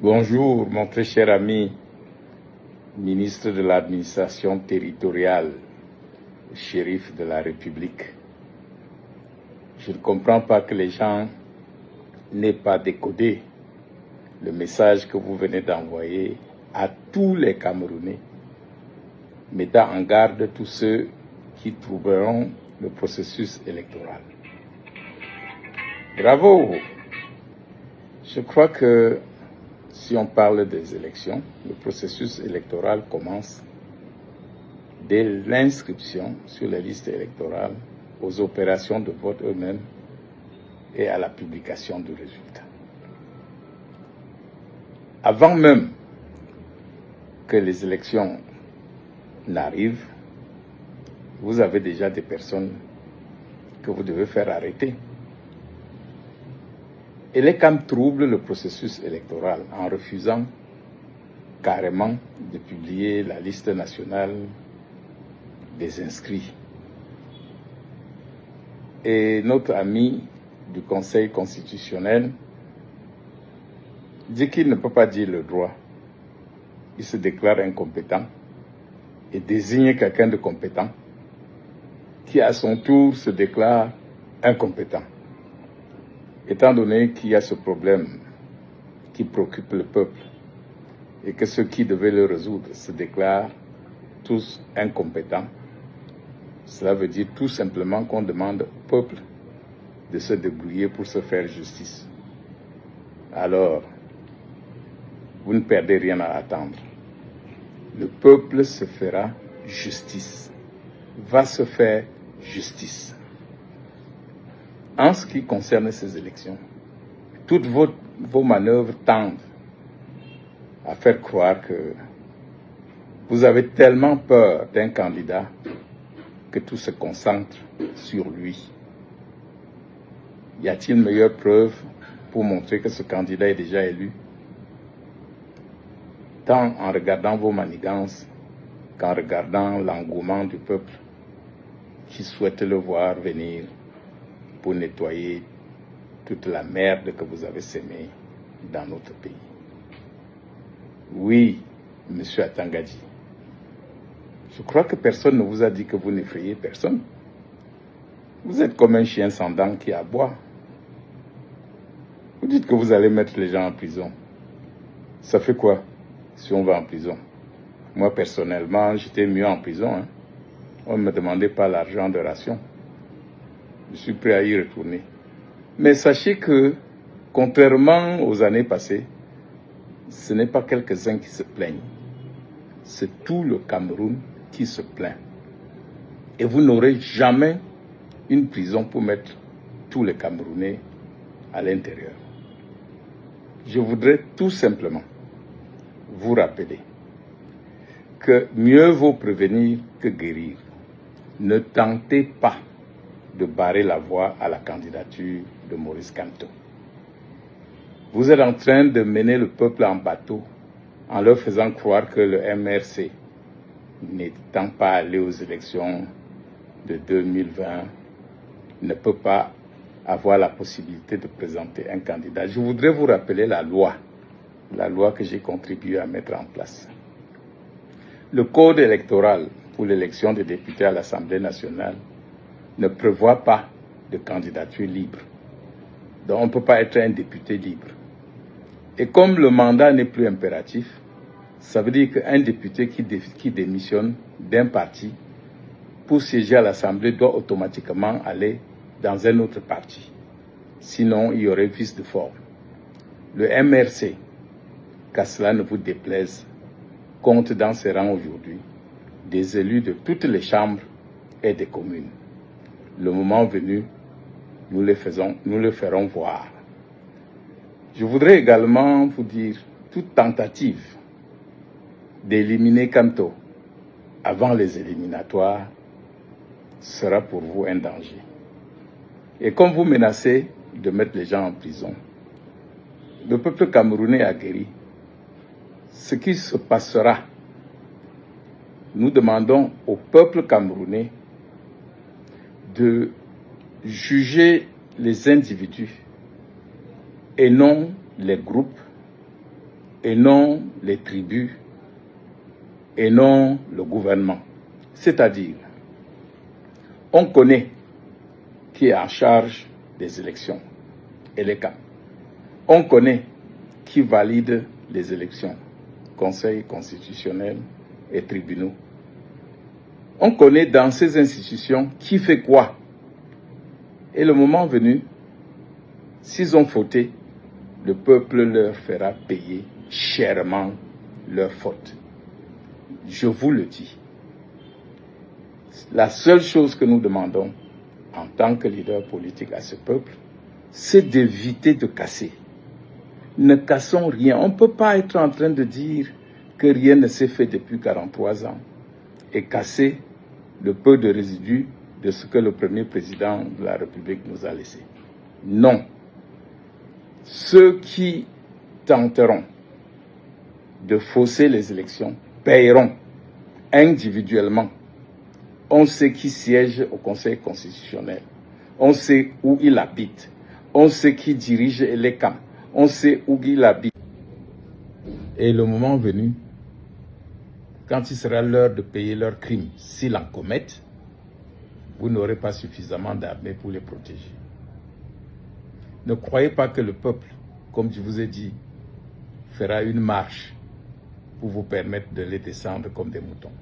Bonjour, mon très cher ami, ministre de l'administration territoriale, shérif de la République. Je ne comprends pas que les gens n'aient pas décodé le message que vous venez d'envoyer à tous les Camerounais, mettant en garde tous ceux qui trouveront le processus électoral. Bravo! Je crois que si on parle des élections, le processus électoral commence dès l'inscription sur les listes électorales, aux opérations de vote eux-mêmes et à la publication du résultat. Avant même que les élections n'arrivent, vous avez déjà des personnes que vous devez faire arrêter. Et les CAM troublent le processus électoral en refusant carrément de publier la liste nationale des inscrits. Et notre ami du Conseil constitutionnel dit qu'il ne peut pas dire le droit. Il se déclare incompétent et désigne quelqu'un de compétent qui à son tour se déclare incompétent. Étant donné qu'il y a ce problème qui préoccupe le peuple et que ceux qui devaient le résoudre se déclarent tous incompétents, cela veut dire tout simplement qu'on demande au peuple de se débrouiller pour se faire justice. Alors, vous ne perdez rien à attendre. Le peuple se fera justice, va se faire justice. En ce qui concerne ces élections, toutes vos manœuvres tendent à faire croire que vous avez tellement peur d'un candidat que tout se concentre sur lui. Y a-t-il meilleure preuve pour montrer que ce candidat est déjà élu? Tant en regardant vos manigances qu'en regardant l'engouement du peuple qui souhaite le voir venir pour nettoyer toute la merde que vous avez sémée dans notre pays. Oui, monsieur Atangadi, je crois que personne ne vous a dit que vous n'effrayez personne. Vous êtes comme un chien sans dents qui aboie. Vous dites que vous allez mettre les gens en prison. Ça fait quoi si on va en prison? Moi, personnellement, j'étais mieux en prison. On ne me demandait pas l'argent de ration. Je suis prêt à y retourner. Mais sachez que, contrairement aux années passées, ce n'est pas quelques-uns qui se plaignent. C'est tout le Cameroun qui se plaint. Et vous n'aurez jamais une prison pour mettre tous les Camerounais à l'intérieur. Je voudrais tout simplement vous rappeler que mieux vaut prévenir que guérir. Ne tentez pas de barrer la voie à la candidature de Maurice Kamto. Vous êtes en train de mener le peuple en bateau en leur faisant croire que le MRC, n'étant pas allé aux élections de 2020, ne peut pas avoir la possibilité de présenter un candidat. Je voudrais vous rappeler la loi que j'ai contribué à mettre en place. Le code électoral pour l'élection des députés à l'Assemblée nationale ne prévoit pas de candidature libre. Donc on ne peut pas être un député libre. Et comme le mandat n'est plus impératif, ça veut dire qu'un député qui démissionne d'un parti pour siéger à l'Assemblée doit automatiquement aller dans un autre parti. Sinon, il y aurait vice de forme. Le MRC, qu'à cela ne vous déplaise, compte dans ses rangs aujourd'hui des élus de toutes les chambres et des communes. Le moment venu, nous le ferons voir. Je voudrais également vous dire, toute tentative d'éliminer Kamto avant les éliminatoires sera pour vous un danger. Et comme vous menacez de mettre les gens en prison, le peuple camerounais a guéri. Ce qui se passera, nous demandons au peuple camerounais de juger les individus et non les groupes et non les tribus et non le gouvernement. C'est-à-dire, on connaît qui est en charge des élections et les cas. On connaît qui valide les élections, Conseil constitutionnel et tribunaux. On connaît dans ces institutions qui fait quoi. Et le moment venu, s'ils ont fauté, le peuple leur fera payer chèrement leur faute. Je vous le dis. La seule chose que nous demandons en tant que leader politique à ce peuple, c'est d'éviter de casser. Ne cassons rien. On ne peut pas être en train de dire que rien ne s'est fait depuis 43 ans et casser le peu de résidus de ce que le premier président de la République nous a laissé. Non. Ceux qui tenteront de fausser les élections paieront individuellement. On sait qui siège au Conseil constitutionnel. On sait où il habite. On sait qui dirige les camps. On sait où il habite. Et le moment venu, quand il sera l'heure de payer leurs crimes, s'ils en commettent, vous n'aurez pas suffisamment d'armée pour les protéger. Ne croyez pas que le peuple, comme je vous ai dit, fera une marche pour vous permettre de les descendre comme des moutons.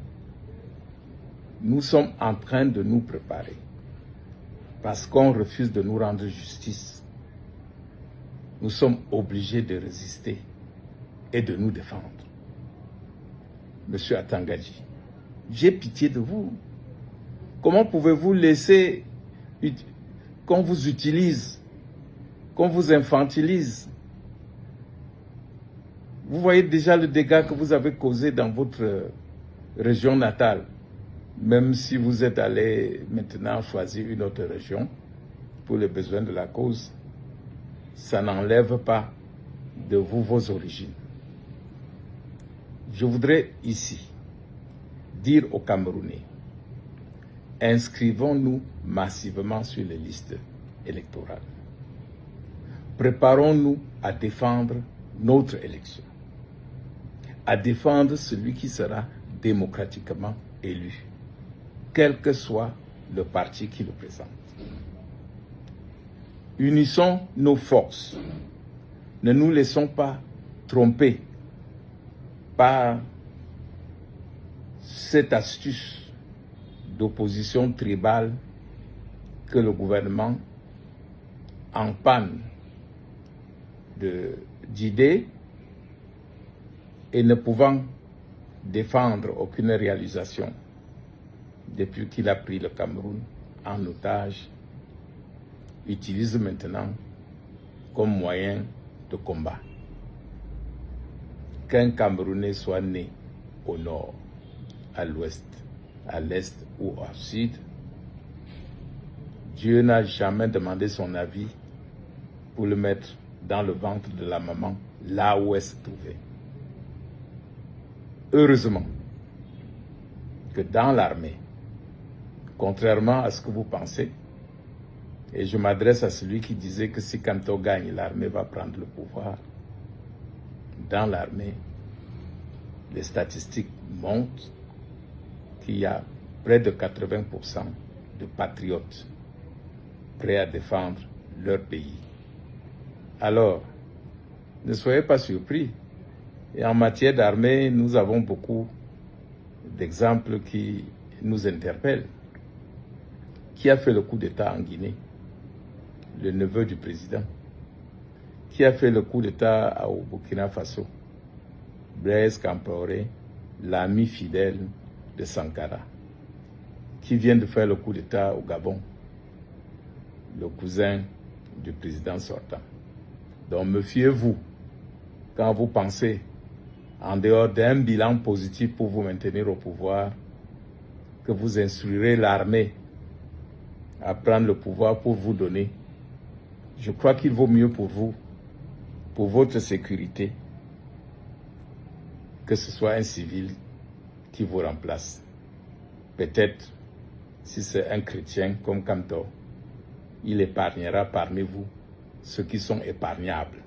Nous sommes en train de nous préparer parce qu'on refuse de nous rendre justice. Nous sommes obligés de résister et de nous défendre. Monsieur Atangadji, j'ai pitié de vous. Comment pouvez-vous laisser qu'on vous utilise, qu'on vous infantilise? Vous voyez déjà le dégât que vous avez causé dans votre région natale. Même si vous êtes allé maintenant choisir une autre région pour les besoins de la cause, ça n'enlève pas de vous vos origines. Je voudrais ici dire aux Camerounais, inscrivons-nous massivement sur les listes électorales. Préparons-nous à défendre notre élection, à défendre celui qui sera démocratiquement élu, quel que soit le parti qui le présente. Unissons nos forces. Ne nous laissons pas tromper par cette astuce d'opposition tribale que le gouvernement, en panne d'idées et ne pouvant défendre aucune réalisation depuis qu'il a pris le Cameroun en otage, utilise maintenant comme moyen de combat. Qu'un Camerounais soit né au nord, à l'ouest, à l'est ou au sud, Dieu n'a jamais demandé son avis pour le mettre dans le ventre de la maman, là où elle se trouvait. Heureusement que dans l'armée, contrairement à ce que vous pensez, et je m'adresse à celui qui disait que si Kanto gagne, l'armée va prendre le pouvoir. Dans l'armée, les statistiques montrent qu'il y a près de 80% de patriotes prêts à défendre leur pays. Alors, ne soyez pas surpris. Et en matière d'armée, nous avons beaucoup d'exemples qui nous interpellent. Qui a fait le coup d'État en Guinée? Le neveu du président. Qui a fait le coup d'État au Burkina Faso? Blaise Compaoré, l'ami fidèle de Sankara. Qui vient de faire le coup d'État au Gabon? Le cousin du président sortant. Donc, méfiez-vous quand vous pensez, en dehors d'un bilan positif pour vous maintenir au pouvoir, que vous instruirez l'armée à prendre le pouvoir pour vous donner. Je crois qu'il vaut mieux pour vous, pour votre sécurité, que ce soit un civil qui vous remplace. Peut-être, si c'est un chrétien comme Kanto, il épargnera parmi vous ceux qui sont épargnables.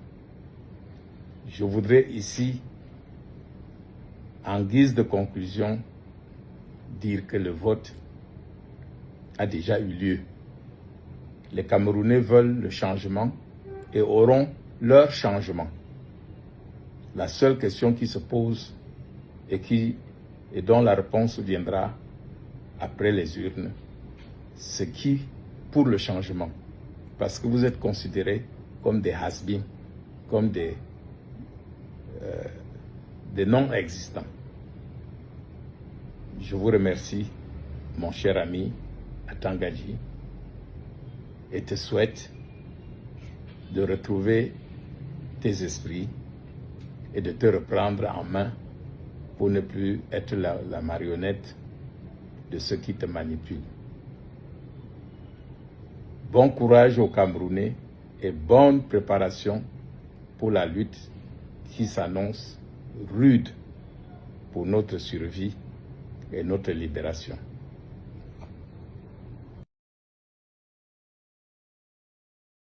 Je voudrais ici En guise de conclusion, dire que le vote a déjà eu lieu. Les Camerounais veulent le changement et auront leur changement. La seule question qui se pose et dont la réponse viendra après les urnes, c'est qui pour le changement? Parce que vous êtes considérés comme des has-been, comme des non-existants. Je vous remercie, mon cher ami Atangadji, et te souhaite de retrouver tes esprits et de te reprendre en main pour ne plus être la marionnette de ceux qui te manipulent. Bon courage aux Camerounais et bonne préparation pour la lutte qui s'annonce rude pour notre survie et notre libération.